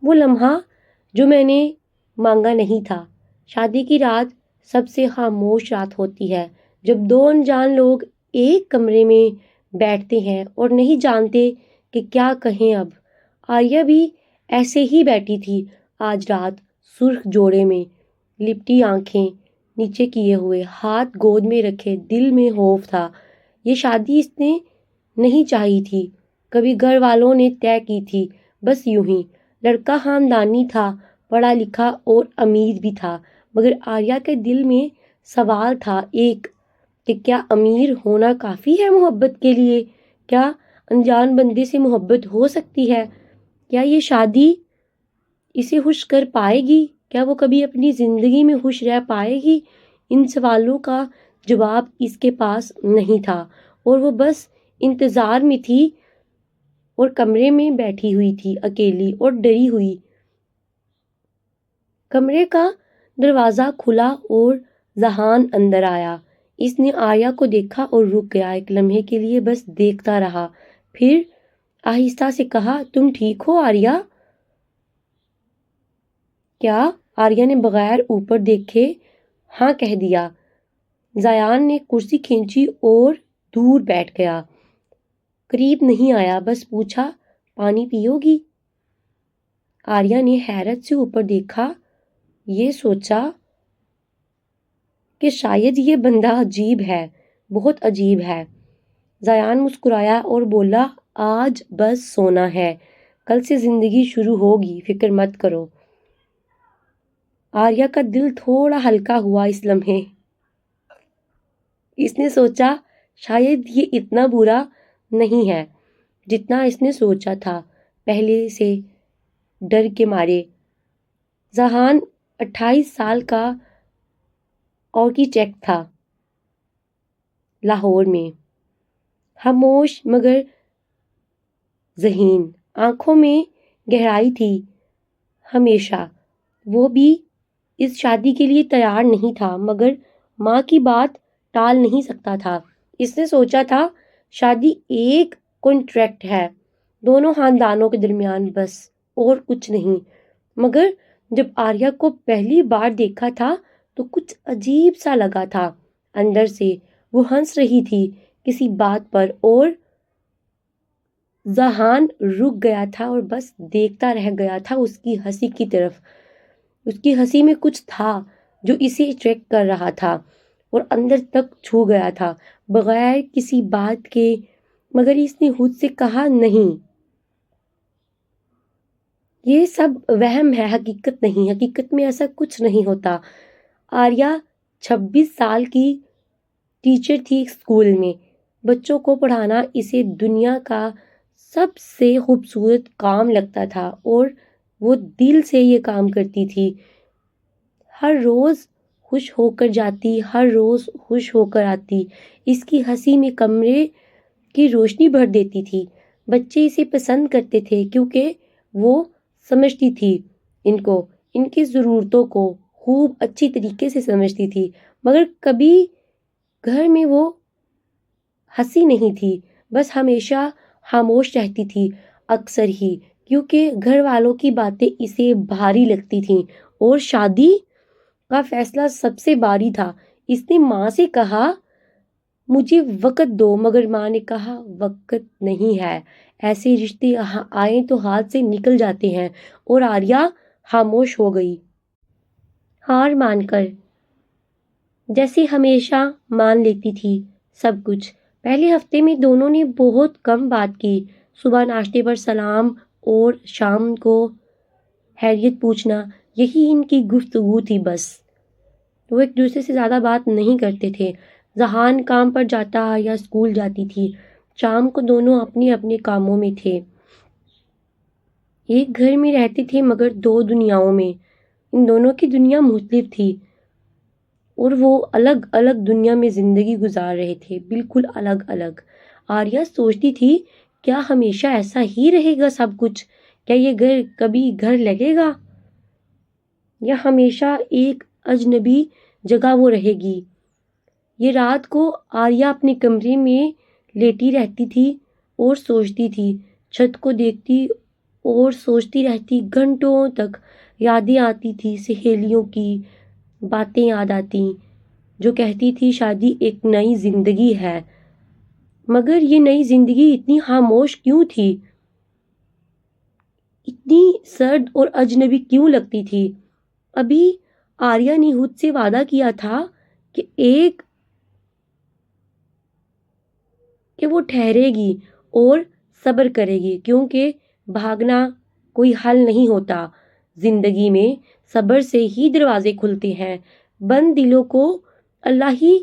وہ لمحہ جو میں نے مانگا نہیں تھا۔ شادی کی رات سب سے خاموش رات ہوتی ہے، جب دو انجان لوگ ایک کمرے میں بیٹھتے ہیں اور نہیں جانتے کہ کیا کہیں۔ اب آریہ بھی ایسے ہی بیٹھی تھی آج رات، سرخ جوڑے میں لپٹی، آنکھیں نیچے کیے ہوئے، ہاتھ گود میں رکھے، دل میں خوف تھا۔ یہ شادی اس نے نہیں چاہی تھی، کبھی گھر والوں نے طے کی تھی، بس یوں ہی۔ لڑکا خاندانی تھا، پڑھا لکھا اور امیر بھی تھا، مگر آریہ کے دل میں سوال تھا ایک کہ کیا امیر ہونا کافی ہے محبت کے لیے؟ کیا انجان بندے سے محبت ہو سکتی ہے؟ کیا یہ شادی اسے خوش کر پائے گی؟ کیا وہ کبھی اپنی زندگی میں خوش رہ پائے گی؟ ان سوالوں کا جواب اس کے پاس نہیں تھا، اور وہ بس انتظار میں تھی اور کمرے میں بیٹھی ہوئی تھی، اکیلی اور ڈری ہوئی۔ کمرے کا دروازہ کھلا اور ذہان اندر آیا۔ اس نے آریہ کو دیکھا اور رک گیا، ایک لمحے کے لیے بس دیکھتا رہا، پھر آہستہ سے کہا، تم ٹھیک ہو آریہ؟ کیا؟ آریہ نے بغیر اوپر دیکھے ہاں کہہ دیا۔ زیان نے کرسی کھینچی اور دور بیٹھ گیا، قریب نہیں آیا، بس پوچھا، پانی پیو گی؟ آریہ نے حیرت سے اوپر دیکھا، یہ سوچا کہ شاید یہ بندہ عجیب ہے، بہت عجیب ہے۔ زیان مسکرایا اور بولا، آج بس سونا ہے، کل سے زندگی شروع ہوگی، فکر مت کرو۔ آریہ کا دل تھوڑا ہلکا ہوا اس لمحے۔ اس نے سوچا شاید یہ اتنا برا نہیں ہے جتنا اس نے سوچا تھا پہلے سے، ڈر کے مارے۔ ذہان 28 سال کا آرکیٹیکٹ تھا، لاہور میں، خاموش مگر ذہین، آنکھوں میں گہرائی تھی ہمیشہ۔ وہ بھی اس شادی کے لیے تیار نہیں تھا، مگر ماں کی بات ٹال نہیں سکتا تھا۔ اس نے سوچا تھا شادی ایک کانٹریکٹ ہے دونوں خاندانوں کے درمیان، بس، اور کچھ نہیں۔ مگر جب آریہ کو پہلی بار دیکھا تھا تو کچھ عجیب سا لگا تھا اندر سے۔ وہ ہنس رہی تھی کسی بات پر، اور ذہان رک گیا تھا اور بس دیکھتا رہ گیا تھا اس کی ہنسی کی طرف۔ اس کی ہنسی میں کچھ تھا جو اسے اٹریکٹ کر رہا تھا اور اندر تک چھو گیا تھا، بغیر کسی بات کے۔ مگر اس نے خود سے کہا، نہیں، یہ سب وہم ہے، حقیقت نہیں، حقیقت میں ایسا کچھ نہیں ہوتا۔ آریہ 26 سال کی ٹیچر تھی اسکول میں، بچوں کو پڑھانا اسے دنیا کا سب سے خوبصورت کام لگتا تھا، اور وہ دل سے یہ کام کرتی تھی۔ ہر روز خوش ہو کر جاتی، ہر روز خوش ہو کر آتی۔ اس کی ہنسی میں کمرے کی روشنی بھر دیتی تھی۔ بچے اسے پسند کرتے تھے کیونکہ وہ سمجھتی تھی ان کو، ان کی ضرورتوں کو خوب اچھی طریقے سے سمجھتی تھی۔ مگر کبھی گھر میں وہ ہنسی نہیں تھی، بس ہمیشہ خاموش رہتی تھی، اکثر ہی کیونکہ گھر والوں کی باتیں اسے بھاری لگتی تھیں، اور شادی کا فیصلہ سب سے بھاری تھا۔ اس نے ماں سے کہا، مجھے وقت دو، مگر ماں نے کہا، وقت نہیں ہے، ایسے رشتے آئیں تو ہاتھ سے نکل جاتے ہیں۔ اور آریہ خاموش ہو گئی، ہار مان کر، جیسے ہمیشہ مان لیتی تھی سب کچھ۔ پہلے ہفتے میں دونوں نے بہت کم بات کی، صبح ناشتے پر سلام اور شام کو خیریت پوچھنا، یہی ان کی گفتگو تھی بس۔ وہ ایک دوسرے سے زیادہ بات نہیں کرتے تھے۔ ذہان کام پر جاتا یا اسکول جاتی تھی، شام کو دونوں اپنے اپنے کاموں میں تھے۔ ایک گھر میں رہتے تھے مگر دو دنیاؤں میں۔ ان دونوں کی دنیا مختلف تھی، اور وہ الگ الگ دنیا میں زندگی گزار رہے تھے، بالکل الگ الگ۔ آریہ سوچتی تھی، کیا ہمیشہ ایسا ہی رہے گا سب کچھ؟ کیا یہ گھر کبھی گھر لگے گا، یا ہمیشہ ایک اجنبی جگہ وہ رہے گی؟ یہ رات کو آریہ اپنے کمرے میں لیٹی رہتی تھی اور سوچتی تھی، چھت کو دیکھتی اور سوچتی رہتی گھنٹوں تک. یادیں آتی تھی، سہیلیوں کی باتیں یاد آتی جو کہتی تھی شادی ایک نئی زندگی ہے. مگر یہ نئی زندگی اتنی خاموش کیوں تھی؟ اتنی سرد اور اجنبی کیوں لگتی تھی؟ ابھی آریہ نے خود سے وعدہ کیا تھا کہ وہ ٹھہرے گی اور صبر کرے گی، کیونکہ بھاگنا کوئی حل نہیں ہوتا. زندگی میں صبر سے ہی دروازے کھلتے ہیں، بند دلوں کو اللہ ہی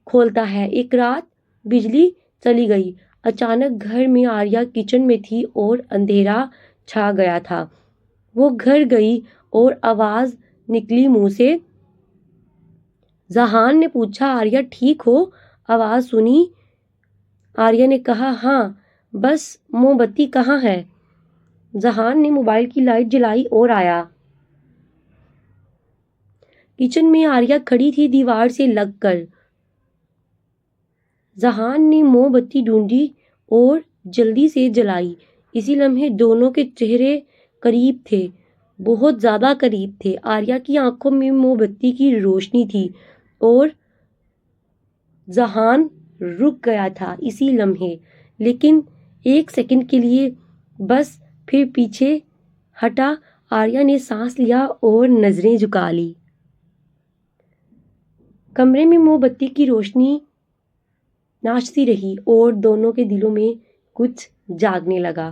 کھولتا ہے. ایک رات بجلی چلی گئی. اچانک گھر میں آریہ کچن میں تھی اور اندھیرا چھا گیا تھا. وہ گھر گئی اور آواز نکلی منہ سے. ذہان نے پوچھا آریہ ٹھیک ہو؟ آواز سنی. آریہ نے کہا ہاں، بس موم بتی کہاں ہے؟ ذہان نے موبائل کی لائٹ جلائی اور آیا. کچن میں آریہ کھڑی تھی دیوار سے لگ کر. ذہان نے موم بتی ڈھونڈی اور جلدی سے جلائی. اسی لمحے دونوں کے چہرے قریب تھے، بہت زیادہ قریب تھے. آریہ کی آنکھوں میں موم بتی کی روشنی تھی اور ذہان رک گیا تھا اسی لمحے، لیکن ایک سیکنڈ کے لیے بس. پھر پیچھے ہٹا. آریہ نے سانس لیا اور نظریں جھکا لی. کمرے میں موم بتی کی روشنی ناچتی رہی اور دونوں کے دلوں میں کچھ جاگنے لگا.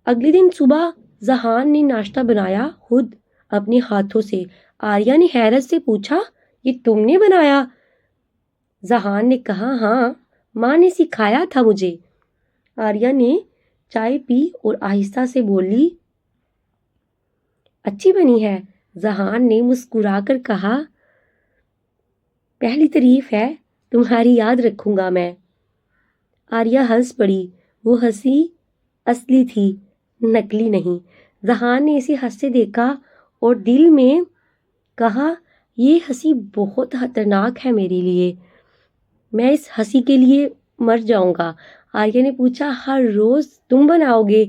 اگلے دن صبح ذہان نے ناشتہ بنایا خود اپنے ہاتھوں سے. آریہ نے حیرت سے پوچھا یہ تم نے بنایا؟ ذہان نے کہا ہاں، ماں نے سکھایا تھا مجھے. آریہ نے چائے پی اور آہستہ سے بولی اچھی بنی ہے. ذہان نے مسکرا کر کہا پہلی تعریف ہے، تمہاری یاد رکھوں گا میں. آریہ ہنس پڑی. وہ ہنسی اصلی تھی، نکلی نہیں. ذہان نے اسے ہنستے دیکھا اور دل میں کہا یہ ہنسی بہت خطرناک ہے میرے لیے، میں اس ہنسی کے لیے مر جاؤں گا. آریہ نے پوچھا ہر روز تم بناؤ گے؟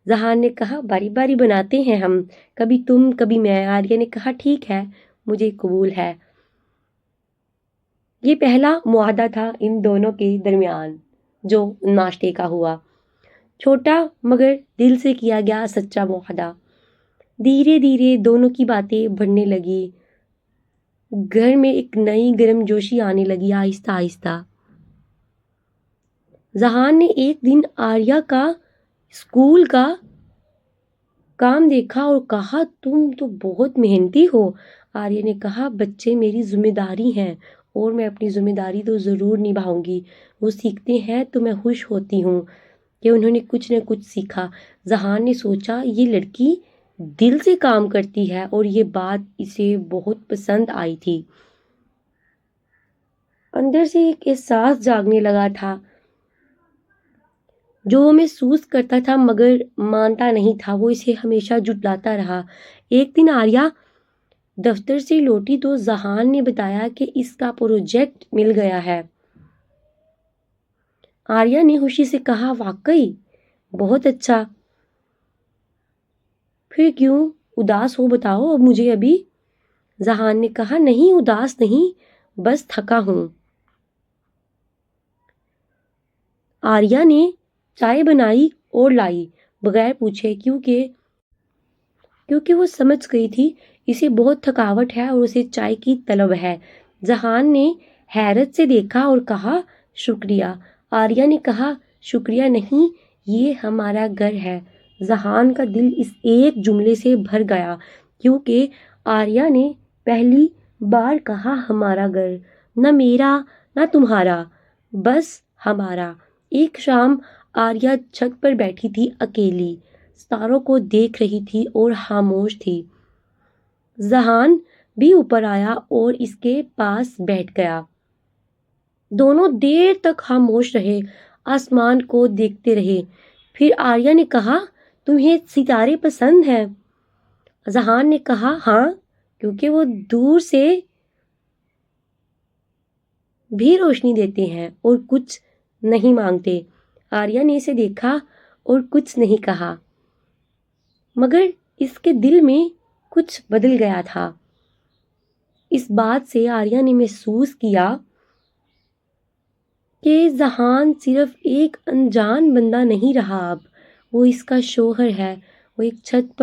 ذہان نے کہا باری باری بناتے ہیں ہم، کبھی تم کبھی میں. آریہ نے کہا ٹھیک ہے، مجھے قبول ہے. یہ پہلا معاہدہ تھا ان دونوں کے درمیان جو ناشتے کا ہوا. چھوٹا مگر دل سے کیا گیا سچا معاہدہ. دھیرے دھیرے دونوں کی باتیں بڑھنے لگی. گھر میں ایک نئی گرم جوشی آنے لگی آہستہ آہستہ. ذہان نے ایک دن آریہ کا اسکول کا کام دیکھا اور کہا تم تو بہت محنتی ہو. آریہ نے کہا بچے میری ذمہ داری ہیں اور میں اپنی ذمہ داری تو ضرور نبھاؤں گی. وہ سیکھتے ہیں تو میں خوش ہوتی ہوں کہ انہوں نے کچھ نہ کچھ سیکھا. ذہان نے سوچا یہ لڑکی دل سے کام کرتی ہے اور یہ بات اسے بہت پسند آئی تھی. اندر سے ایک احساس جاگنے لگا تھا جو وہ محسوس کرتا تھا مگر مانتا نہیں تھا. وہ اسے ہمیشہ جھٹلاتا رہا. ایک دن آریہ دفتر سے لوٹی تو ذہان نے بتایا کہ اس کا پروجیکٹ مل گیا ہے. آریہ نے خوشی سے کہا واقعی بہت اچھا، پھر کیوں اداس ہو بتاؤ اب مجھے ابھی. ذہان نے کہا نہیں اداس نہیں، بس تھکا ہوں. آریہ نے چائے بنائی اور لائی بغیر پوچھے کیونکہ وہ سمجھ گئی تھی اسے بہت تھکاوٹ ہے اور اسے چائے کی طلب ہے. ذہان نے حیرت سے دیکھا اور کہا شکریہ. آریہ نے کہا شکریہ نہیں، یہ ہمارا گھر ہے. ذہان کا دل اس ایک جملے سے بھر گیا کیونکہ آریہ نے پہلی بار کہا ہمارا گھر، نہ میرا نہ تمہارا، بس ہمارا. ایک شام آریہ چھت پر بیٹھی تھی اکیلی، ستاروں کو دیکھ رہی تھی اور خاموش تھی. ذہان بھی اوپر آیا اور اس کے پاس بیٹھ گیا. دونوں دیر تک خاموش رہے، آسمان کو دیکھتے رہے. پھر آریہ نے کہا تمہیں ستارے پسند ہیں؟ ذہان نے کہا ہاں، کیونکہ وہ دور سے بھی روشنی دیتے ہیں اور کچھ نہیں مانگتے. آریہ نے اسے دیکھا اور کچھ نہیں کہا، مگر اس کے دل میں کچھ بدل گیا تھا۔ اس بات سے آریہ نے محسوس کیا کہ ذہان صرف ایک انجان بندہ نہیں رہا، اب وہ اس کا شوہر ہے۔ وہ ایک چھت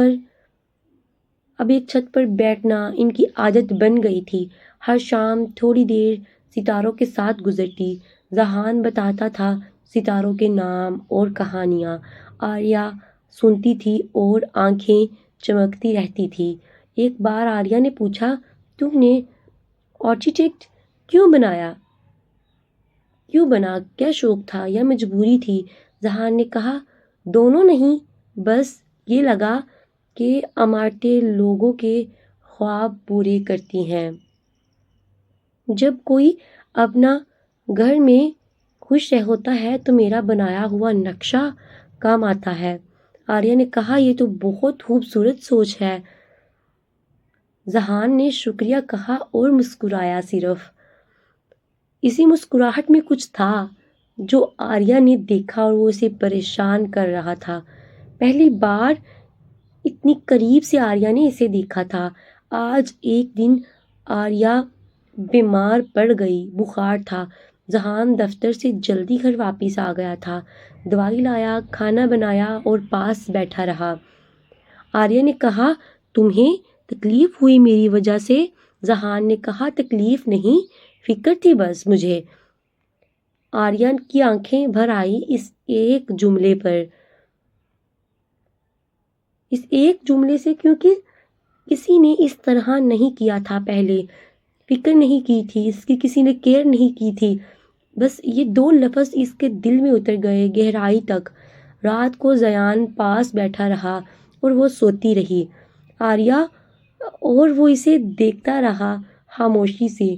پر بیٹھنا ان کی عادت بن گئی تھی۔ ہر شام تھوڑی دیر ستاروں کے ساتھ گزرتی۔ ذہان بتاتا تھا ستاروں کے نام اور کہانیاں، آریہ سنتی تھی اور آنکھیں چمکتی رہتی تھی۔ ایک بار آریہ نے پوچھا، تم نے آرکیٹیکٹ کیوں بنا؟ کیا شوق تھا یا مجبوری تھی؟ ذہان نے کہا، دونوں نہیں، بس یہ لگا کہ عمارتیں لوگوں کے خواب پورے کرتی ہیں۔ جب کوئی اپنا گھر میں خوش ہوتا ہے تو میرا بنایا ہوا نقشہ کام آتا ہے۔ آریہ نے کہا، یہ تو بہت خوبصورت سوچ ہے۔ ذہان نے شکریہ کہا اور مسکرایا۔ صرف اسی مسکراہٹ میں کچھ تھا جو آریہ نے دیکھا اور وہ اسے پریشان کر رہا تھا۔ پہلی بار اتنی قریب سے آریہ نے اسے دیکھا تھا۔ آج ایک دن آریہ بیمار پڑ گئی، بخار تھا۔ ذہان دفتر سے جلدی گھر واپس آ گیا تھا، دوائی لایا، کھانا بنایا اور پاس بیٹھا رہا۔ آریہ نے کہا، تمہیں تکلیف ہوئی میری وجہ سے؟ ذہان نے کہا، تکلیف نہیں، فکر تھی بس مجھے۔ آریہ کی آنکھیں بھر آئی اس ایک جملے سے، کیونکہ کسی نے اس طرح نہیں کیا تھا پہلے، فکر نہیں کی تھی اس کی، کسی نے کیئر نہیں کی تھی۔ بس یہ دو لفظ اس کے دل میں اتر گئے گہرائی تک۔ رات کو ذیان پاس بیٹھا رہا اور وہ سوتی رہی، آریہ اور وہ اسے دیکھتا رہا خاموشی سے۔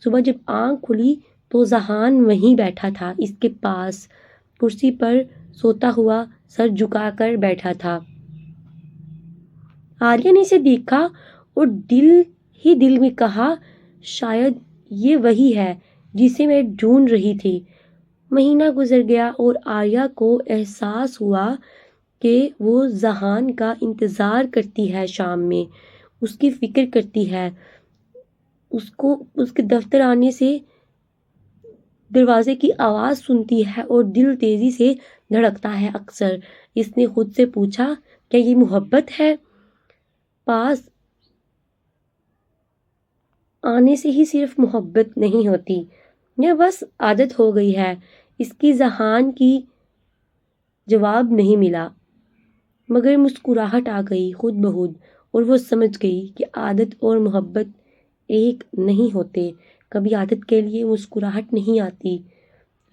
صبح جب آنکھ کھلی تو ذہان وہیں بیٹھا تھا، اس کے پاس کرسی پر سوتا ہوا، سر جھکا کر بیٹھا تھا۔ آریہ نے اسے دیکھا اور دل میں کہا، شاید یہ وہی ہے جسے میں ڈھونڈ رہی تھی۔ مہینہ گزر گیا اور آریہ کو احساس ہوا کہ وہ ذہان کا انتظار کرتی ہے، شام میں اس کی فکر کرتی ہے، اس کے دفتر آنے سے دروازے کی آواز سنتی ہے اور دل تیزی سے دھڑکتا ہے۔ اکثر اس نے خود سے پوچھا، کیا یہ محبت ہے؟ پاس آنے سے ہی صرف محبت نہیں ہوتی، یہ بس عادت ہو گئی ہے۔ اس کی ذہان کی جواب نہیں ملا، مگر مسکراہٹ آ گئی خود بخود، اور وہ سمجھ گئی کہ عادت اور محبت ایک نہیں ہوتے۔ کبھی عادت کے لیے مسکراہٹ نہیں آتی،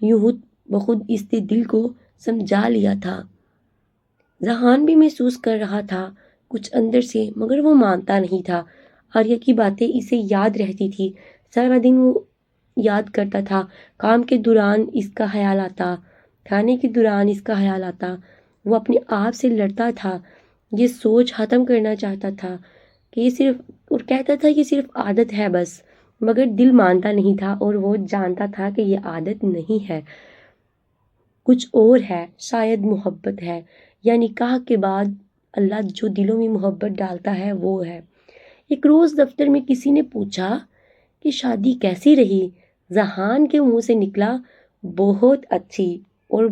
یوں بخود اس نے دل کو سمجھا لیا تھا۔ ذہان بھی محسوس کر رہا تھا کچھ اندر سے، مگر وہ مانتا نہیں تھا۔ آریہ کی باتیں اسے یاد رہتی تھی، سارا دن وہ یاد کرتا تھا۔ کام کے دوران اس کا خیال آتا، کھانے کے دوران اس کا خیال آتا۔ وہ اپنے آپ سے لڑتا تھا، یہ سوچ ختم کرنا چاہتا تھا کہ یہ صرف، اور کہتا تھا یہ صرف عادت ہے بس، مگر دل مانتا نہیں تھا اور وہ جانتا تھا کہ یہ عادت نہیں ہے، کچھ اور ہے، شاید محبت ہے، یا نکاح کے بعد اللہ جو دلوں میں محبت ڈالتا ہے وہ ہے۔ ایک روز دفتر میں کسی نے پوچھا کہ شادی کیسی رہی؟ ذہان کے منہ سے نکلا، بہت اچھی، اور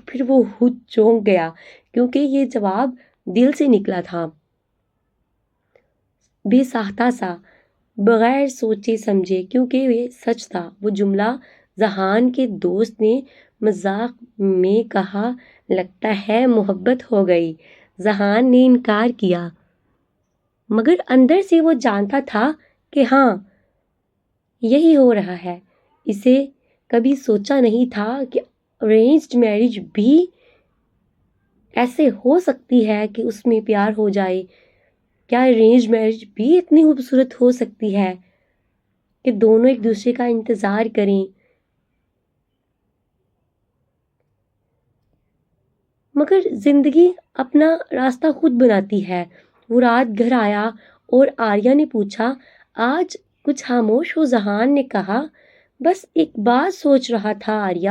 پھر وہ خود چونک گیا کیونکہ یہ جواب دل سے نکلا تھا، بے ساختہ سا، بغیر سوچے سمجھے، کیونکہ یہ سچ تھا۔ وہ جملہ ذہان کے دوست نے مذاق میں کہا، لگتا ہے محبت ہو گئی۔ ذہان نے انکار کیا، مگر اندر سے وہ جانتا تھا کہ ہاں یہی ہو رہا ہے۔ اسے کبھی سوچا نہیں تھا کہ ارینجڈ میرج بھی ایسے ہو سکتی ہے کہ اس میں پیار ہو جائے۔ کیا ارینجڈ میرج بھی اتنی خوبصورت ہو سکتی ہے کہ دونوں ایک دوسرے کا انتظار کریں؟ مگر زندگی اپنا راستہ خود بناتی ہے۔ وہ رات گھر آیا اور آریہ نے پوچھا، آج کچھ خاموش ہو؟ ذہان نے کہا، بس ایک بات سوچ رہا تھا آریہ۔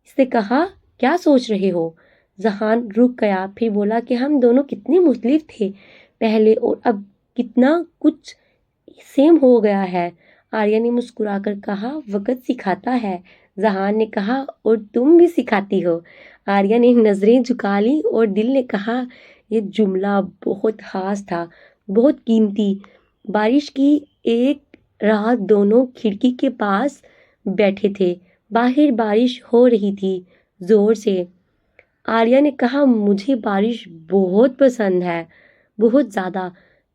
اس نے کہا، کیا سوچ رہے ہو؟ ذہان رک گیا، پھر بولا کہ ہم دونوں کتنے مختلف تھے پہلے اور اب کتنا کچھ سیم ہو گیا ہے۔ آریہ نے مسکرا کر کہا، وقت سکھاتا ہے۔ ذہان نے کہا، اور تم بھی سکھاتی ہو۔ آریہ نے نظریں جھکا لی اور دل نے کہا، یہ جملہ بہت خاص تھا، بہت قیمتی۔ بارش کی ایک رات دونوں کھڑکی کے پاس بیٹھے تھے، باہر بارش ہو رہی تھی زور سے۔ آریہ نے کہا، مجھے بارش بہت پسند ہے، بہت زیادہ،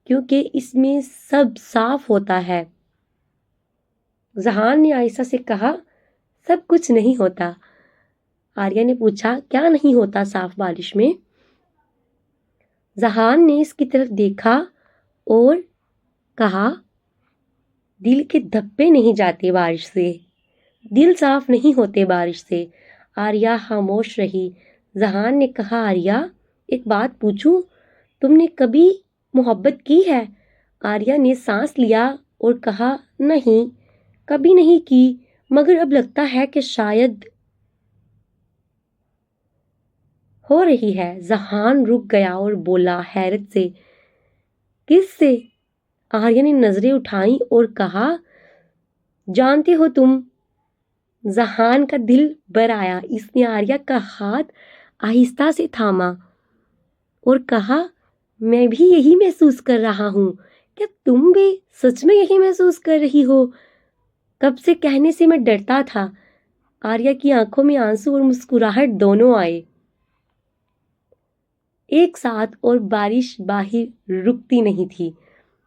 کیونکہ اس میں سب صاف ہوتا ہے۔ ذہان نے آہستہ سے کہا، سب کچھ نہیں ہوتا۔ آریہ نے پوچھا، کیا نہیں ہوتا صاف بارش میں؟ ذہان نے اس کی طرف دیکھا اور کہا، دل کے دھبے نہیں جاتے بارش سے، دل صاف نہیں ہوتے بارش سے۔ آریہ خاموش رہی۔ ذہان نے کہا، آریہ ایک بات پوچھوں، تم نے کبھی محبت کی ہے؟ آریہ نے سانس لیا اور کہا، نہیں، کبھی نہیں کی، مگر اب لگتا ہے کہ شاید ہو رہی ہے۔ ذہان رک گیا اور بولا حیرت سے، کس سے؟ آریہ نے نظریں اٹھائیں اور کہا، جانتے ہو تم؟ ذہان کا دل بھر آیا۔ اس نے آریہ کا ہاتھ آہستہ سے تھاما اور کہا، میں بھی یہی محسوس کر رہا ہوں۔ کیا تم بھی سچ میں یہی محسوس کر رہی ہو؟ کب سے کہنے سے میں ڈرتا تھا۔ آریہ کی آنکھوں میں آنسو اور مسکراہٹ دونوں آئے ایک ساتھ، اور بارش باہر رکتی نہیں تھی،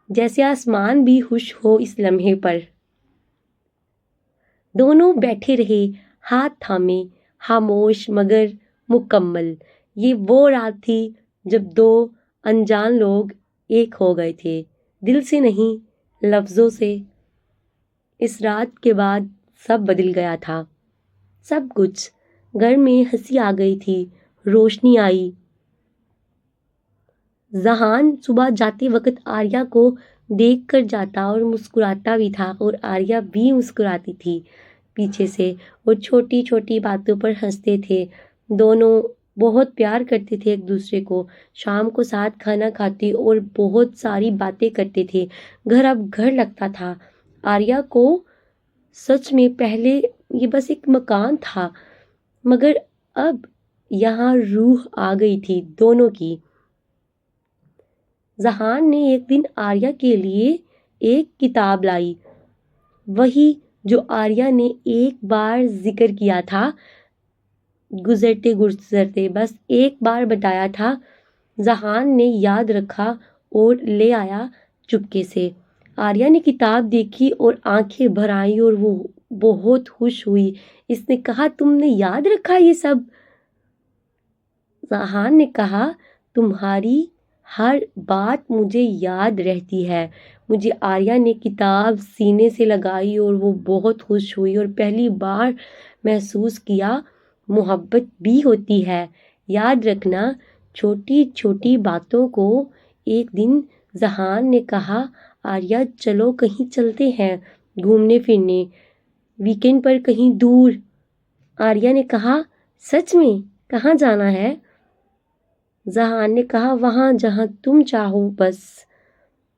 جیسے آسمان بھی خوش ہو اس لمحے پر۔ دونوں بیٹھے رہے، ہاتھ تھامے، خاموش مگر مکمل۔ یہ وہ رات تھی جب دو انجان لوگ ایک ہو گئے تھے، دل سے نہیں، لفظوں سے۔ اس رات کے بعد سب بدل گیا تھا، سب کچھ۔ گھر میں ہنسی آ گئی تھی، روشنی آئی۔ ذہان صبح جاتے وقت آریہ کو دیکھ کر جاتا اور مسکراتا بھی تھا، اور آریہ بھی مسکراتی تھی پیچھے سے، اور چھوٹی چھوٹی باتوں پر ہنستے تھے۔ دونوں بہت پیار کرتے تھے ایک دوسرے کو۔ شام کو ساتھ کھانا کھاتے اور بہت ساری باتیں کرتے تھے۔ گھر اب گھر لگتا تھا آریہ کو۔ سچ میں پہلے یہ بس ایک مکان تھا، مگر اب یہاں روح آ گئی تھی دونوں کی۔ ذہان نے ایک دن آریہ کے لیے ایک کتاب لائی، وہی جو آریہ نے ایک بار ذکر کیا تھا، گزرتے گزرتے بس ایک بار بتایا تھا۔ ذہان نے یاد رکھا اور لے آیا چپکے سے۔ آریہ نے کتاب دیکھی اور آنکھیں بھر آئیں اور وہ بہت خوش ہوئی۔ اس نے کہا، تم نے یاد رکھا یہ سب؟ ذہان نے کہا، تمہاری ہر بات مجھے یاد رہتی ہے۔ مجھے آریہ نے کتاب سینے سے لگائی اور وہ بہت خوش ہوئی، اور پہلی بار محسوس کیا محبت بھی ہوتی ہے، یاد رکھنا، چھوٹی چھوٹی باتوں کو۔ ایک دن ذہان نے کہا، آریہ چلو کہیں چلتے ہیں گھومنے پھرنے، ویکینڈ پر کہیں دور۔ آریہ نے کہا، سچ میں؟ کہاں جانا ہے؟ ذہان نے کہا، وہاں جہاں تم چاہو، بس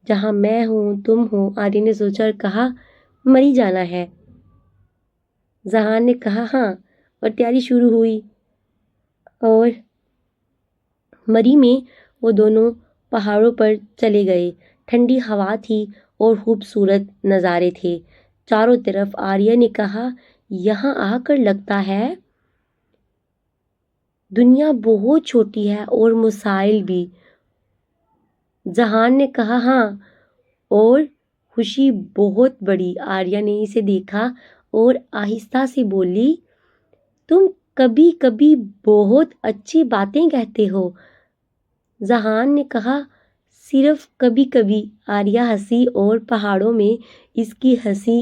جہاں میں ہوں تم ہو۔ آریہ نے سوچا اور کہا، مری جانا ہے۔ ذہان نے کہا، ہاں، اور تیاری شروع ہوئی۔ اور مری میں وہ دونوں پہاڑوں پر چلے گئے۔ ٹھنڈی ہوا تھی اور خوبصورت نظارے تھے چاروں طرف۔ آریہ نے کہا، یہاں آ کر لگتا ہے دنیا بہت چھوٹی ہے اور مسائل بھی۔ ذہان نے کہا، ہاں، اور خوشی بہت بڑی۔ آریہ نے اسے دیکھا اور آہستہ سے بولی، تم کبھی کبھی بہت اچھی باتیں کہتے ہو۔ ذہان نے کہا، صرف کبھی کبھی۔ آریہ ہنسی اور پہاڑوں میں اس کی ہنسی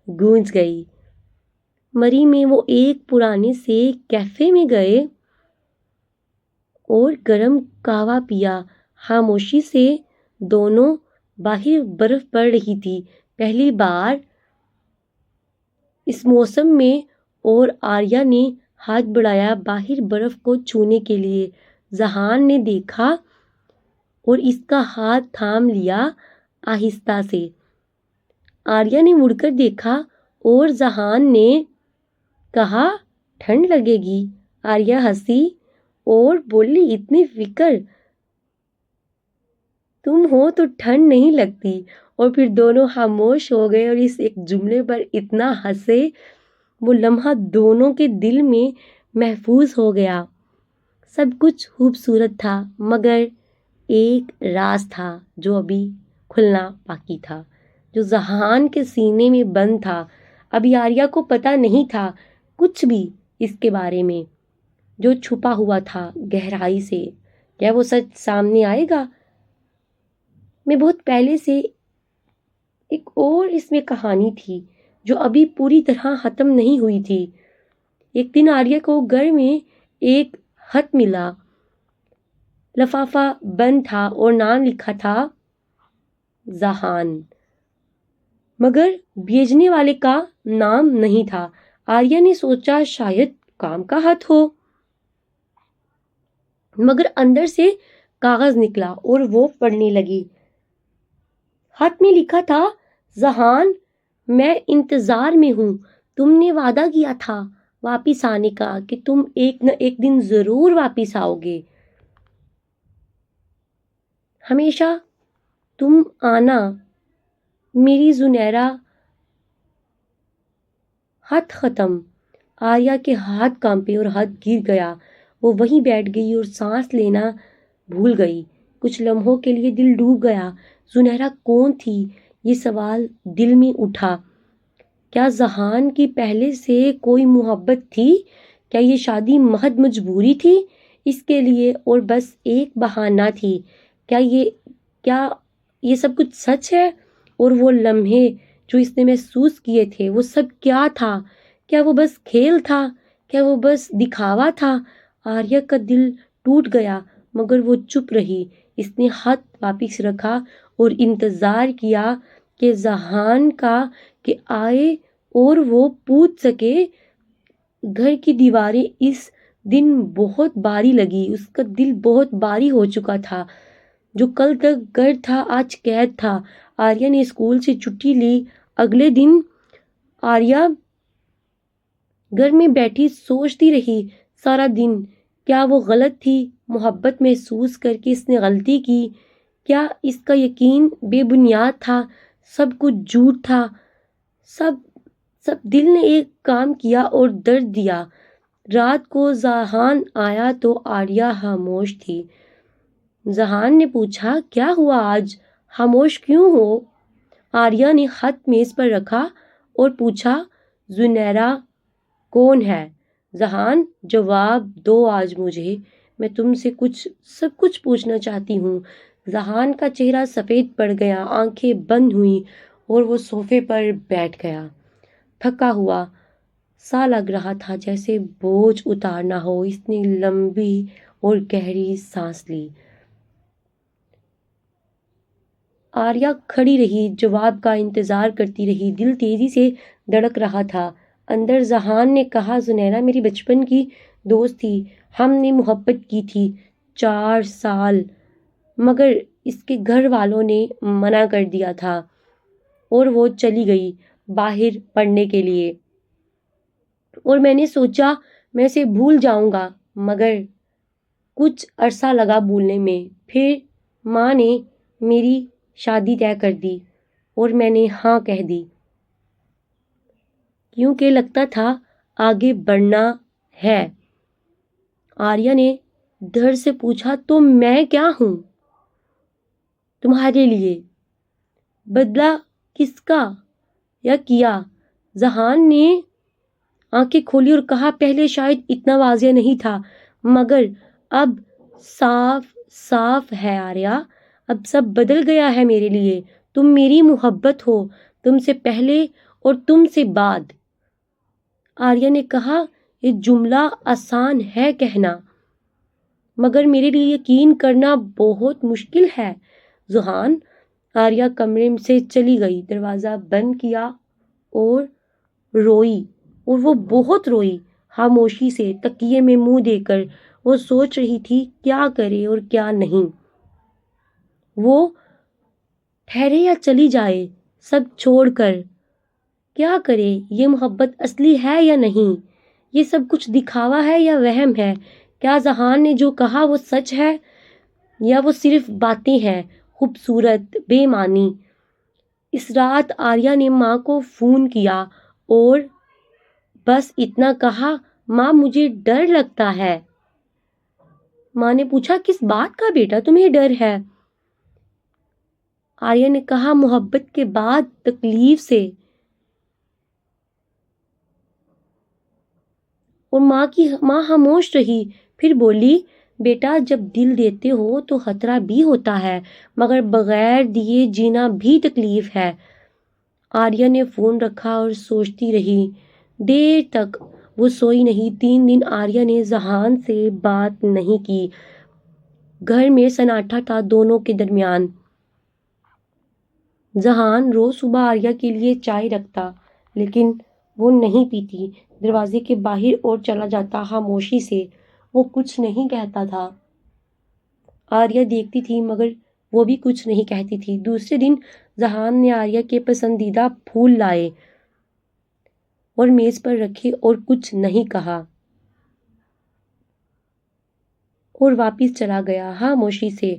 گونج گئی۔ مری میں وہ ایک پرانے سے کیفے میں گئے اور گرم قہوہ پیا۔ خاموشی سے دونوں، باہر برف پڑ رہی تھی، پہلی بار اس موسم میں، اور آریہ نے ہاتھ بڑھایا باہر برف کو چھونے کے لیے۔ ذہان نے دیکھا اور اس کا ہاتھ تھام لیا آہستہ سے۔ آریہ نے مڑ کر دیکھا اور ذہان نے کہا ٹھنڈ لگے گی۔ آریہ ہنسی اور بولی اتنی فکر تم ہو تو ٹھنڈ نہیں لگتی۔ اور پھر دونوں خاموش ہو گئے اور اس ایک جملے پر اتنا ہنسے۔ وہ لمحہ دونوں کے دل میں محفوظ ہو گیا۔ سب کچھ خوبصورت تھا مگر ایک راز تھا جو ابھی کھلنا باقی تھا، جو ذہان کے سینے میں بند تھا۔ ابھی آریہ کو پتہ نہیں تھا کچھ بھی اس کے بارے میں جو چھپا ہوا تھا گہرائی سے۔ کیا وہ سچ سامنے آئے گا؟ میں بہت پہلے سے ایک اور اس میں کہانی تھی جو ابھی پوری طرح ختم نہیں ہوئی تھی۔ ایک دن آریہ کو گھر میں ایک خط ملا۔ لفافہ بند تھا اور نام لکھا تھا ذہان، مگر بھیجنے والے کا نام نہیں تھا۔ آریہ نے سوچا شاید کام کا خط ہو، مگر اندر سے کاغذ نکلا اور وہ پڑھنے لگی۔ خط میں لکھا تھا ذہان، میں انتظار میں ہوں۔ تم نے وعدہ کیا تھا واپس آنے کا کہ تم ایک نہ ایک دن ضرور واپس آؤ گے۔ ہمیشہ تم آنا میری زنیرہ۔ خط ختم۔ آریہ کے ہاتھ کانپے اور خط گر گیا۔ وہ وہیں بیٹھ گئی اور سانس لینا بھول گئی۔ کچھ لمحوں کے لیے دل ڈوب گیا۔ زنیرہ کون تھی؟ یہ سوال دل میں اٹھا۔ کیا ذہان کی پہلے سے کوئی محبت تھی؟ کیا یہ شادی محض مجبوری تھی اس کے لیے اور بس ایک بہانہ تھی؟ کیا یہ سب کچھ سچ ہے؟ اور وہ لمحے جو اس نے محسوس کیے تھے وہ سب کیا تھا؟ کیا وہ بس کھیل تھا؟ کیا وہ بس دکھاوا تھا؟ آریہ کا دل ٹوٹ گیا مگر وہ چپ رہی۔ اس نے خط واپس رکھا اور انتظار کیا کہ ذہان کا کہ آئے اور وہ پوچھ سکے۔ گھر کی دیواریں اس دن بہت بھاری لگی۔ اس کا دل بہت بھاری ہو چکا تھا۔ جو کل تک گھر تھا آج قید تھا۔ آریہ نے اسکول سے چھٹی لی۔ اگلے دن آریہ گھر میں بیٹھی سوچتی رہی سارا دن۔ کیا وہ غلط تھی؟ محبت محسوس کر کے اس نے غلطی کی؟ کیا اس کا یقین بے بنیاد تھا؟ سب کچھ جھوٹ تھا؟ سب دل نے ایک کام کیا اور درد دیا۔ رات کو ذہان آیا تو آریہ خاموش تھی۔ ذہان نے پوچھا کیا ہوا آج خاموش کیوں ہو؟ آریہ نے خط میز پر رکھا اور پوچھا زنیرہ کون ہے؟ ذہان جواب دو آج مجھے، میں تم سے سب کچھ پوچھنا چاہتی ہوں۔ ذہان کا چہرہ سفید پڑ گیا، آنکھیں بند ہوئیں اور وہ صوفے پر بیٹھ گیا۔ تھکا ہوا سا لگ رہا تھا جیسے بوجھ اتارنا ہو۔ اس نے لمبی اور گہری سانس لی۔ آریہ کھڑی رہی، جواب کا انتظار کرتی رہی۔ دل تیزی سے دھڑک رہا تھا۔ اندر ذہان نے کہا زنیرہ میری بچپن کی دوست تھی، ہم نے محبت کی تھی 4 سال، مگر اس کے گھر والوں نے منع کر دیا تھا اور وہ چلی گئی باہر پڑھنے کے لیے، اور میں نے سوچا میں اسے بھول جاؤں گا، مگر کچھ عرصہ لگا بھولنے میں۔ پھر ماں نے میری شادی طے کر دی اور میں نے ہاں کہہ دی، کیونکہ لگتا تھا آگے بڑھنا ہے۔ آریہ نے ڈر سے پوچھا تو میں کیا ہوں تمہارے لیے؟ بدلہ کس کا یا کیا؟ ذہان نے آنکھیں کھولی اور کہا پہلے شاید اتنا واضح نہیں تھا، مگر اب صاف صاف ہے آریہ، اب سب بدل گیا ہے میرے لیے۔ تم میری محبت ہو، تم سے پہلے اور تم سے بعد۔ آریہ نے کہا یہ جملہ آسان ہے کہنا، مگر میرے لیے یقین کرنا بہت مشکل ہے ذہان۔ آریہ کمرے سے چلی گئی، دروازہ بند کیا اور روئی، اور وہ بہت روئی۔ خاموشی سے تکیے میں منہ دے کر وہ سوچ رہی تھی کیا کرے اور کیا نہیں۔ وہ ٹھہرے یا چلی جائے سب چھوڑ کر؟ کیا کرے؟ یہ محبت اصلی ہے یا نہیں؟ یہ سب کچھ دکھاوا ہے یا وہم ہے؟ کیا ذہان نے جو کہا وہ سچ ہے یا وہ صرف باتیں ہیں، خوبصورت بے معنی؟ اس رات آریہ نے ماں کو فون کیا اور بس اتنا کہا، ماں مجھے ڈر لگتا ہے۔ ماں نے پوچھا کس بات کا بیٹا تمہیں ڈر ہے؟ آریہ نے کہا محبت کے بعد تکلیف سے۔ اور ماں خاموش رہی، پھر بولی بیٹا جب دل دیتے ہو تو خطرہ بھی ہوتا ہے، مگر بغیر دیے جینا بھی تکلیف ہے۔ آریہ نے فون رکھا اور سوچتی رہی، دیر تک وہ سوئی نہیں۔ 3 دن آریہ نے ذہان سے بات نہیں کی۔ گھر میں سناٹا تھا دونوں کے درمیان۔ ذہان روز صبح آریہ کے لیے چائے رکھتا لیکن وہ نہیں پیتی، دروازے کے باہر اور چلا جاتا خاموشی سے۔ وہ کچھ نہیں کہتا تھا۔ آریہ دیکھتی تھی مگر وہ بھی کچھ نہیں کہتی تھی۔ دوسرے دن ذہان نے آریہ کے پسندیدہ پھول لائے اور میز پر رکھے اور کچھ نہیں کہا اور واپس چلا گیا خاموشی سے۔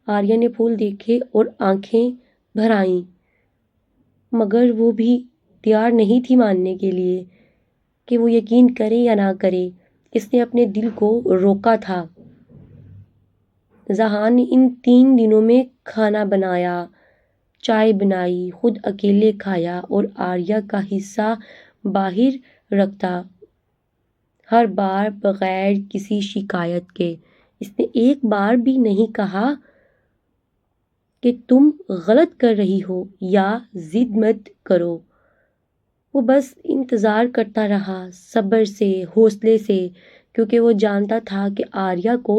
آریہ نے پھول دیکھے اور آنکھیں بھر آئیں، مگر وہ بھی تیار نہیں تھی ماننے کے لیے کہ وہ یقین کرے یا نہ کرے۔ اس نے اپنے دل کو روکا تھا۔ ذہان نے ان 3 دنوں میں کھانا بنایا، چائے بنائی، خود اکیلے کھایا اور آریہ کا حصہ باہر رکھتا، ہر بار بغیر کسی شکایت کے۔ اس نے ایک بار بھی نہیں کہا کہ تم غلط کر رہی ہو یا ضد مت کرو۔ وہ بس انتظار کرتا رہا، صبر سے، حوصلے سے، کیونکہ وہ جانتا تھا کہ آریہ کو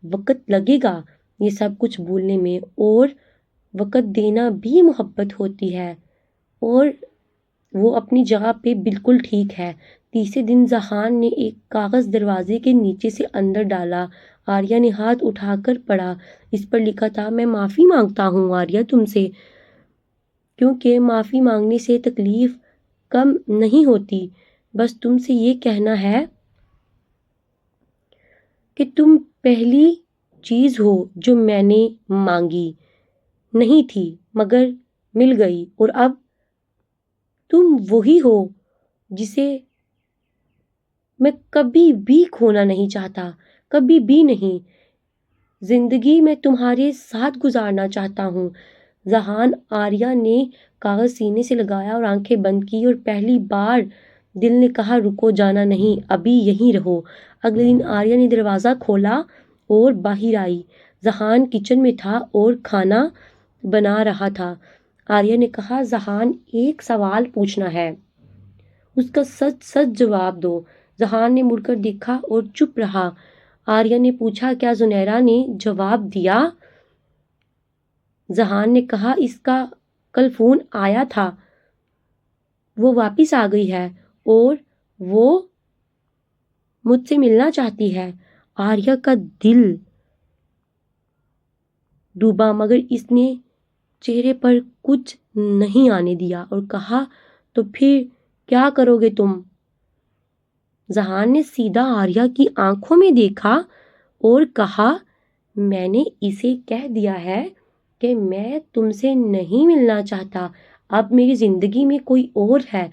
وقت لگے گا یہ سب کچھ بھولنے میں، اور وقت دینا بھی محبت ہوتی ہے، اور وہ اپنی جگہ پہ بالکل ٹھیک ہے۔ تیسرے دن ذہان نے ایک کاغذ دروازے کے نیچے سے اندر ڈالا۔ آریہ نے ہاتھ اٹھا کر پڑھا۔ اس پر لکھا تھا، میں معافی مانگتا ہوں آریہ تم سے، کیونکہ معافی مانگنے سے تکلیف کم نہیں ہوتی۔ بس تم سے یہ کہنا ہے کہ تم پہلی چیز ہو جو میں نے مانگی نہیں تھی مگر مل گئی، اور اب تم وہی ہو جسے میں کبھی بھی کھونا نہیں چاہتا، کبھی بھی نہیں۔ زندگی میں تمہارے ساتھ گزارنا چاہتا ہوں۔ ذہان۔ آریہ نے کاغذ سینے سے لگایا اور آنکھیں بند کی، اور پہلی بار دل نے کہا رکو، جانا نہیں، ابھی یہیں رہو۔ اگلے دن آریہ نے دروازہ کھولا اور باہر آئی۔ ذہان کچن میں تھا اور کھانا بنا رہا تھا۔ آریہ نے کہا ذہان ایک سوال پوچھنا ہے، اس کا سچ سچ جواب دو۔ ذہان نے مڑ کر دیکھا اور چپ رہا۔ آریہ نے پوچھا کیا زنیرہ نے جواب دیا؟ ذہان نے کہا اس کا کل فون آیا تھا، وہ واپس آ گئی ہے اور وہ مجھ سے ملنا چاہتی ہے۔ آریہ کا دل ڈوبا مگر اس نے چہرے پر کچھ نہیں آنے دیا اور کہا تو پھر کیا کرو گے تم؟ ذہان نے سیدھا آریہ کی آنکھوں میں دیکھا اور کہا میں نے اسے کہہ دیا ہے کہ میں تم سے نہیں ملنا چاہتا۔ اب میری زندگی میں کوئی اور ہے،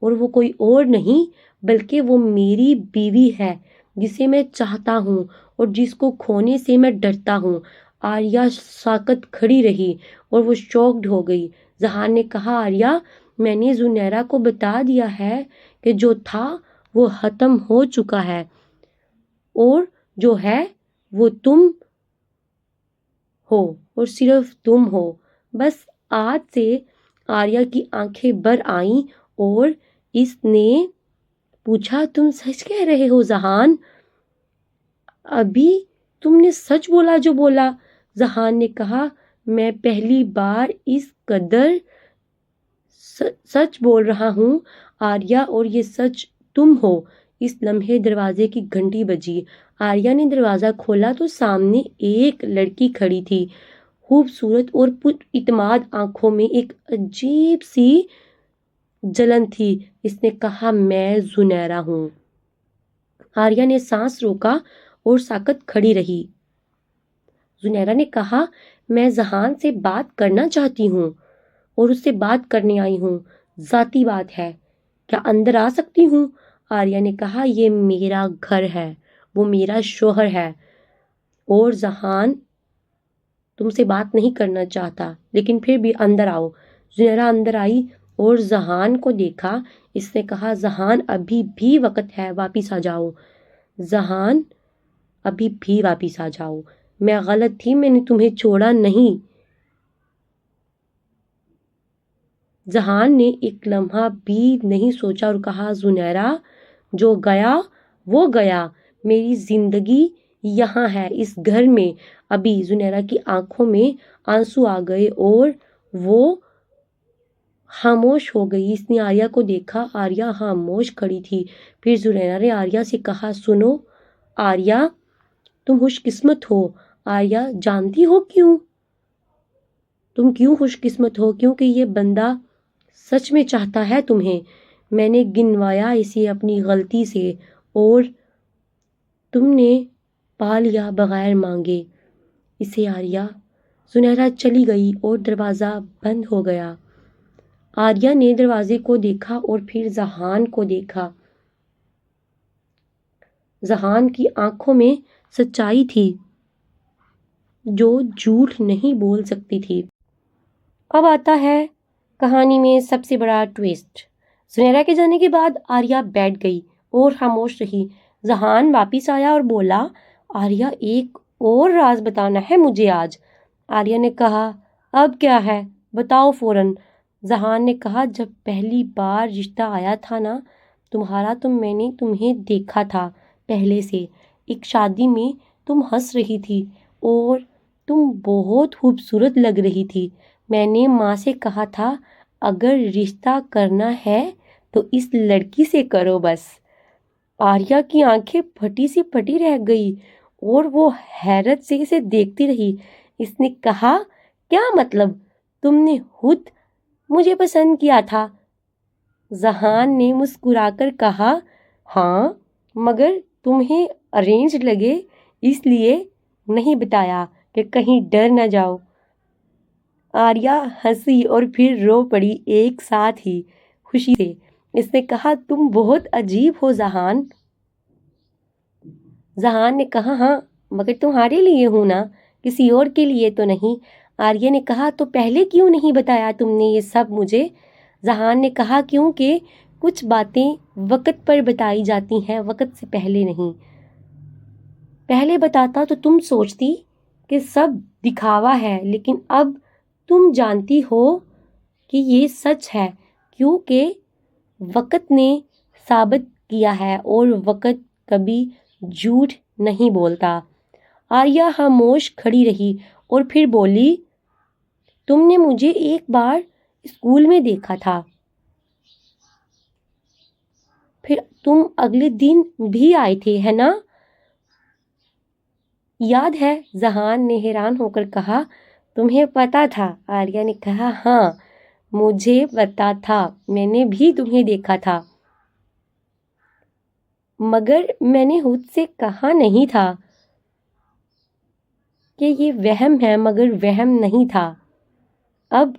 اور وہ کوئی اور نہیں بلکہ وہ میری بیوی ہے جسے میں چاہتا ہوں اور جس کو کھونے سے میں ڈرتا ہوں۔ آریہ ساکت کھڑی رہی اور وہ شاکڈ ہو گئی۔ ذہان نے کہا آریہ میں نے زنیرہ کو بتا دیا ہے کہ جو تھا وہ ختم ہو چکا ہے، اور جو ہے وہ تم ہو اور صرف تم ہو۔ بس آج سے آریہ کی آنکھیں بھر آئیں اور اس نے پوچھا تم سچ کہہ رہے ہو ذہان؟ ابھی تم نے سچ بولا جو بولا؟ ذہان نے کہا میں پہلی بار اس قدر سچ بول رہا ہوں آریہ، اور یہ سچ تم ہو، اس لمحے دروازے کی گھنٹی بجی۔ آریہ نے دروازہ کھولا تو سامنے ایک لڑکی کھڑی تھی، خوبصورت اور پر اعتماد آنکھوں میں ایک عجیب سی جلن تھی۔ اس نے کہا، میں زنیرہ ہوں۔ آریہ نے سانس روکا اور ساکت کھڑی رہی۔ زنیرہ نے کہا، میں ذہان سے بات کرنا چاہتی ہوں اور اس سے بات کرنے آئی ہوں، ذاتی بات ہے، کیا اندر آ سکتی ہوں؟ آریہ نے کہا، یہ میرا گھر ہے، وہ میرا شوہر ہے اور ذہان تم سے بات نہیں کرنا چاہتا، لیکن پھر بھی اندر آؤ۔ زنیرہ اندر آئی اور ذہان کو دیکھا۔ اس نے کہا، ذہان ابھی بھی وقت ہے، واپس آ جاؤ۔ ذہان ابھی بھی واپس آ جاؤ، میں غلط تھی، میں نے تمہیں چھوڑا نہیں۔ ذہان نے ایک لمحہ بھی نہیں سوچا اور کہا، زنیرہ جو گیا وہ گیا، میری زندگی یہاں ہے، اس گھر میں۔ ابھی زنیرہ کی آنکھوں میں آنسو آ گئے اور وہ خاموش ہو گئی۔ اس نے آریہ کو دیکھا، آریہ خاموش کھڑی تھی۔ پھر زنیرہ نے آریہ سے کہا، سنو آریہ، تم خوش قسمت ہو۔ آریہ، جانتی ہو کیوں؟ تم کیوں خوش قسمت ہو؟ کیونکہ یہ بندہ سچ میں چاہتا ہے تمہیں۔ میں نے گنوایا اسے اپنی غلطی سے اور تم نے پا لیا بغیر مانگے اسے۔ آریہ، زنیرہ چلی گئی اور دروازہ بند ہو گیا۔ آریہ نے دروازے کو دیکھا اور پھر ذہان کو دیکھا۔ ذہان کی آنکھوں میں سچائی تھی جو جھوٹ نہیں بول سکتی تھی۔ اب آتا ہے کہانی میں سب سے بڑا ٹویسٹ۔ زنیرہ کے جانے کے بعد آریہ بیٹھ گئی اور خاموش رہی۔ ذہان واپس آیا اور بولا، آریہ، ایک اور راز بتانا ہے مجھے آج۔ آریہ نے کہا، اب کیا ہے؟ بتاؤ فوراً۔ ذہان نے کہا، جب پہلی بار رشتہ آیا تھا نا تمہارا، تو میں نے تمہیں دیکھا تھا پہلے سے، ایک شادی میں تم ہنس رہی تھی اور تم بہت خوبصورت لگ رہی تھی۔ میں نے ماں سے کہا تھا، اگر رشتہ کرنا ہے تو اس لڑکی سے کرو بس۔ آریہ کی آنکھیں پھٹی سی پھٹی رہ گئی اور وہ حیرت سے اسے دیکھتی رہی۔ اس نے کہا، کیا مطلب؟ تم نے خود مجھے پسند کیا تھا؟ ذہان نے مسکرا کر کہا، ہاں، مگر تمہیں ارینج لگے، اس لیے نہیں بتایا کہ کہیں ڈر نہ جاؤ۔ آریہ ہنسی اور پھر رو پڑی ایک ساتھ ہی خوشی سے۔ اس نے کہا، تم بہت عجیب ہو ذہان۔ ذہان نے کہا، ہاں، مگر تمہارے لیے ہوں نا، کسی اور کے لیے تو نہیں۔ آریہ نے کہا، تو پہلے کیوں نہیں بتایا تم نے یہ سب مجھے؟ ذہان نے کہا، کیونکہ کچھ باتیں وقت پر بتائی جاتی ہیں، وقت سے پہلے نہیں۔ پہلے بتاتا تو تم سوچتی کہ سب دکھاوا ہے، لیکن اب تم جانتی ہو کہ یہ سچ ہے، کیونکہ وقت نے ثابت کیا ہے اور وقت کبھی جھوٹ نہیں بولتا۔ آریہ خاموش کھڑی رہی اور پھر بولی، تم نے مجھے ایک بار اسکول میں دیکھا تھا، پھر تم اگلے دن بھی آئے تھے، ہے نا؟ یاد ہے؟ ذہان نے حیران ہو کر کہا، تمہیں پتا تھا؟ آریہ نے کہا، ہاں، مجھے پتا تھا، میں نے بھی تمہیں دیکھا تھا، مگر میں نے خود سے کہا نہیں تھا کہ یہ وہم ہے، مگر وہم نہیں تھا۔ اب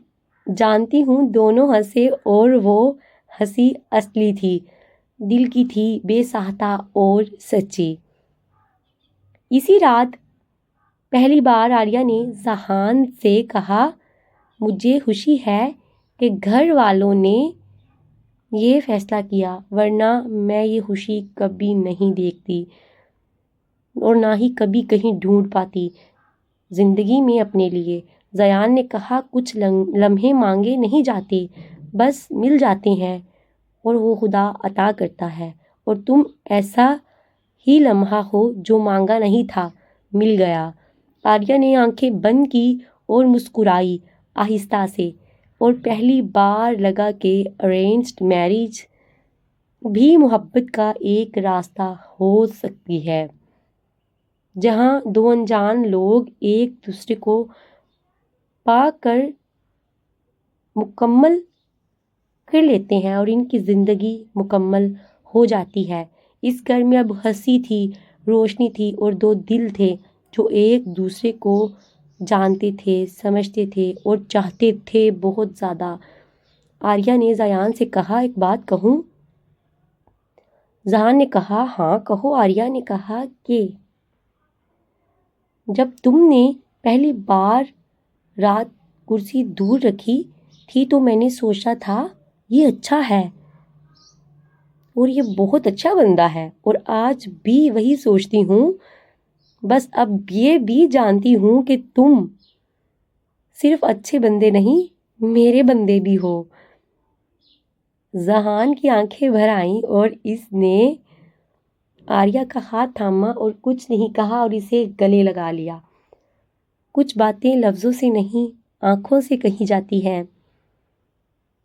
جانتی ہوں۔ دونوں ہنسے اور وہ ہنسی اصلی تھی، دل کی تھی، بے ساختہ اور سچی۔ اسی رات پہلی بار آریہ نے ذہان سے کہا، مجھے خوشی ہے کہ گھر والوں نے یہ فیصلہ کیا، ورنہ میں یہ خوشی کبھی نہیں دیکھتی اور نہ ہی کبھی کہیں ڈھونڈ پاتی زندگی میں اپنے لیے۔ ذیان نے کہا، کچھ لمحے مانگے نہیں جاتے، بس مل جاتے ہیں اور وہ خدا عطا کرتا ہے، اور تم ایسا ہی لمحہ ہو جو مانگا نہیں تھا، مل گیا۔ آریہ نے آنکھیں بند کی اور مسکرائی آہستہ سے، اور پہلی بار لگا کہ ارینجڈ میرج بھی محبت کا ایک راستہ ہو سکتی ہے، جہاں دو انجان لوگ ایک دوسرے کو پا کر مکمل کر لیتے ہیں اور ان کی زندگی مکمل ہو جاتی ہے۔ اس گھر میں اب ہنسی تھی، روشنی تھی اور دو دل تھے جو ایک دوسرے کو جانتے تھے، سمجھتے تھے اور چاہتے تھے بہت زیادہ۔ آریہ نے زیان سے کہا، ایک بات کہوں؟ زہان نے کہا، ہاں کہو۔ آریہ نے کہا کہ جب تم نے پہلی بار رات کرسی دور رکھی تھی تو میں نے سوچا تھا یہ اچھا ہے اور یہ بہت اچھا بندہ ہے، اور آج بھی وہی سوچتی ہوں، بس اب یہ بھی جانتی ہوں کہ تم صرف اچھے بندے نہیں، میرے بندے بھی ہو۔ زہان کی آنکھیں بھر آئیں اور اس نے آریہ کا ہاتھ تھاما اور کچھ نہیں کہا اور اسے گلے لگا لیا۔ کچھ باتیں لفظوں سے نہیں، آنکھوں سے کہی جاتی ہیں،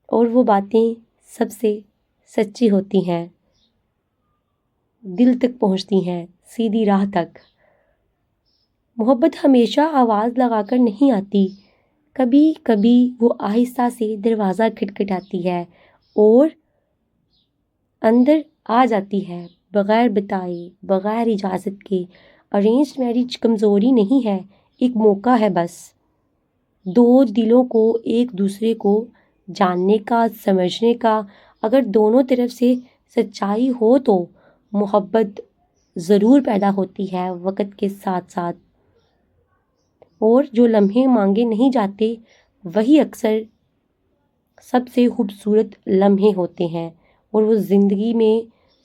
اور وہ باتیں سب سے سچی ہوتی ہیں، دل تک پہنچتی ہیں، سیدھی راہ تک۔ محبت ہمیشہ آواز لگا کر نہیں آتی، کبھی کبھی وہ آہستہ سے دروازہ کھٹکھٹاتی ہے اور اندر آ جاتی ہے، بغیر بتائے، بغیر اجازت کے۔ ارینجڈ میرج کمزوری نہیں ہے، ایک موقع ہے بس، دو دلوں کو ایک دوسرے کو جاننے کا، سمجھنے کا۔ اگر دونوں طرف سے سچائی ہو تو محبت ضرور پیدا ہوتی ہے وقت کے ساتھ ساتھ، اور جو لمحے مانگے نہیں جاتے وہی اکثر سب سے خوبصورت لمحے ہوتے ہیں، اور وہ زندگی میں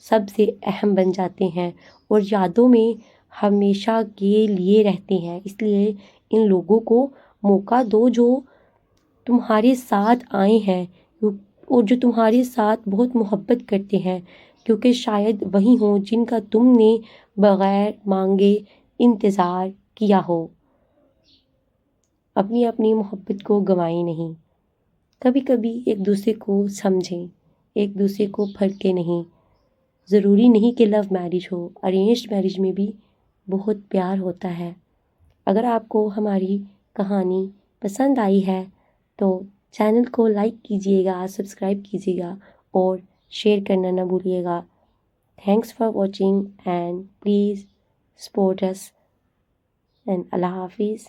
سب سے اہم بن جاتے ہیں اور یادوں میں ہمیشہ کے لیے رہتے ہیں۔ اس لیے ان لوگوں کو موقع دو جو تمہارے ساتھ آئے ہیں اور جو تمہارے ساتھ بہت محبت کرتے ہیں، کیونکہ شاید وہی ہوں جن کا تم نے بغیر مانگے انتظار کیا ہو۔ اپنی اپنی محبت کو گنوائیں نہیں، کبھی کبھی ایک دوسرے کو سمجھیں، ایک دوسرے کو پھڑکے نہیں۔ ضروری نہیں کہ لو میرج ہو، ارینجڈ میرج میں بھی بہت پیار ہوتا ہے۔ اگر آپ کو ہماری کہانی پسند آئی ہے تو چینل کو لائک کیجیے گا، سبسکرائب کیجیے گا اور شیئر کرنا نہ بھولیے گا۔ Thanks for watching and please support اس، اینڈ اللہ حافظ۔